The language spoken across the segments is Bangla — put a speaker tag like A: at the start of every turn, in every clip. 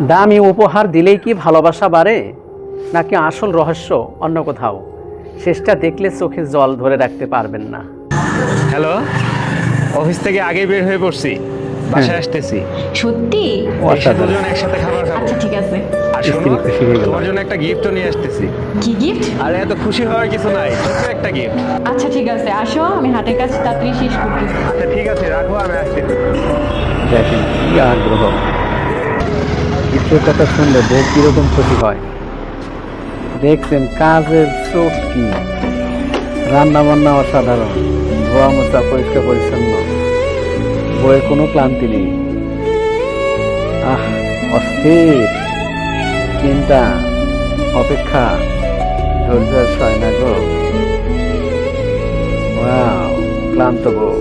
A: দামি উপহার দিলেই কি ভালোবাসা বাড়ে, নাকি আসল রহস্য অন্য কোথাও? শেষটা দেখলে চোখে জল ধরে রাখতে পারবেন না।
B: হ্যালো, অফিস থেকে আগেই বের হয়ে পড়ছি, বাসায় আসতেছি।
C: সত্যি?
B: এসে দুজন একসাথে খাবার খাবো।
C: আচ্ছা ঠিক আছে।
B: আর শোনো,
A: স্ত্রী খুশি হয়ে গেল।
B: তোমার জন্য একটা গিফটও নিয়ে আসতেছি।
C: কি গিফট?
B: আরে এত খুশি হওয়ার কিছু নাই, ছোট একটা গিফট।
C: আচ্ছা ঠিক আছে, আসো, আমি হাতের কাজ তাড়াতাড়ি শেষ করতেছি।
B: আচ্ছা ঠিক আছে, রাখো, আমি আসতেছি।
A: দেখেন কি আগ্রহ, কিছুর কথা শুনলে বউ কিরকম খুশি হয়। দেখছেন কাজের চোখ কি, রান্না বান্না অসাধারণ, ধোয়া মোছা পরিষ্কার পরিচ্ছন্ন, বইয়ের কোনো ক্লান্তি নেই। অস্থির চিন্তা, অপেক্ষা, ধৈর্য আর সয় না গো। ওয়াও, ক্লান্ত বউ,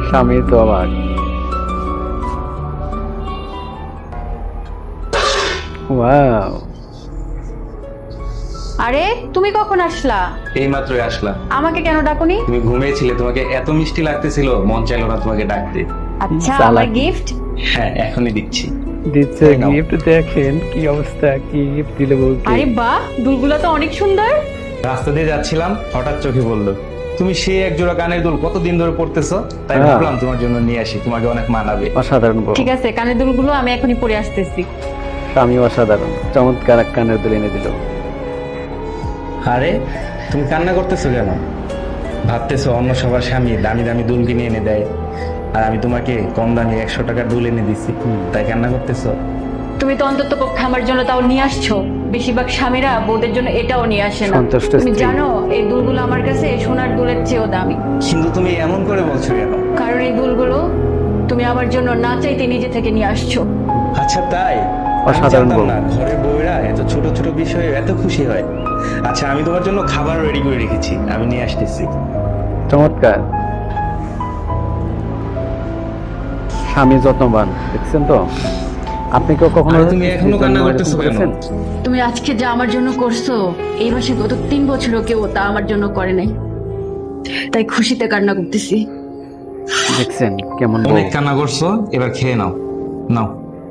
A: স্বামী তো অবাক। ওয়াও,
C: আরে তুমি কখন আসলা?
D: এই মাত্রই আসলাম।
C: আমাকে কেন ডাকুনি?
D: তুমি ঘুমিয়েছিলে, তোমাকে এত মিষ্টি লাগতেছিল, মন চাইলো না তোমাকে ডাকতে।
C: আচ্ছা,
A: চালাকি।
C: আমার গিফট।
D: হ্যাঁ, এখনই দিচ্ছি।
A: দিচ্ছে
D: এই নাও।
A: গিফট। দেখেন কি অবস্থা, কি গিফট দিল বউকে।
C: আরে বাহ, দুলগুলো তো অনেক সুন্দর।
D: রাস্তা দিয়ে যাচ্ছিলাম, হঠাৎ চোখে পড়লো তুমি সেই এক জোড়া কানের দুল কতদিন ধরে পড়তেছো, তাই
A: হ্যাঁ।
D: ভাবলাম তোমার জন্য নিয়ে আসি, তোমাকে অনেক মানাবে।
A: অসাধারণ বউ,
C: ঠিক আছে, কানের দুলগুলো আমি এখনই পরে আসতেছি।
A: স্বামী অসাধারণ, চমৎকার এক কানের দুল এনে দিল।
D: আরে তুমি কান্না করতেছো কেন? ভাবতেছো অন্য সবার স্বামী দামি দামি দুল কিনে এনে দেয়, আর আমি তোমাকে কম দামি 100 টাকার দুল এনে দিছি, তাই কান্না করতেছো?
C: তুমি তো অন্তত পক্ষে আমার জন্য তাও নিয়ে আসছো। বেশিরভাগ স্বামীরা বউদের জন্য এটাও নিয়ে আসে না।
A: সন্তুষ্ট
C: তুমি
A: স্ত্রী।
C: জানো এই দুলগুলো আমার কাছে সোনার দুলের চেয়েও দামি।
D: কিন্তু তুমি এমন করে বলছো কেন?
C: কারণ এই দুলগুলো তুমি আমার জন্য না চাইতে নিজে থেকে নিয়ে আসছো।
D: আচ্ছা তাই? আমি
A: অসাধারণ
D: জানতাম
A: বউ।
D: না ঘরের বউরা এত ছোট ছোট বিষয়ে এত খুশি হয়। আচ্ছা, আমি তোমার জন্য খাবার রেডি করে রেখেছি, আমি নিয়ে আসতেছি।
A: চমৎকার, স্বামী যত্নবান, দেখছেন তো? আপনি কেউ কখনো
D: আরে তুমি এখনো কান্না করতেছো কেন?
A: করেছেন?
C: তুমি আজকে যা আমার জন্য করছো, এই মাসে গত 3 বছরও কেউ তা আমার জন্য করে নাই। তাই খুশিতে কান্না করতেছি।
A: দেখছেন কেমন বউ।
D: অনেক কান্না করছো, এবার খেয়ে নাও। নাও।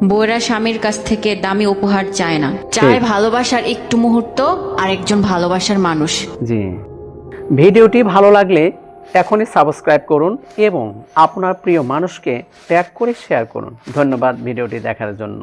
C: বউরা স্বামীর কাছ থেকে দামি উপহার চায় না, চায় ভালোবাসার একটু মুহূর্ত আর একজন ভালোবাসার মানুষ।
A: জি, ভিডিওটি ভালো লাগলে এখনই সাবস্ক্রাইব করুন এবং আপনার প্রিয় মানুষকে ট্যাগ করে শেয়ার করুন। ধন্যবাদ ভিডিওটি দেখার জন্য।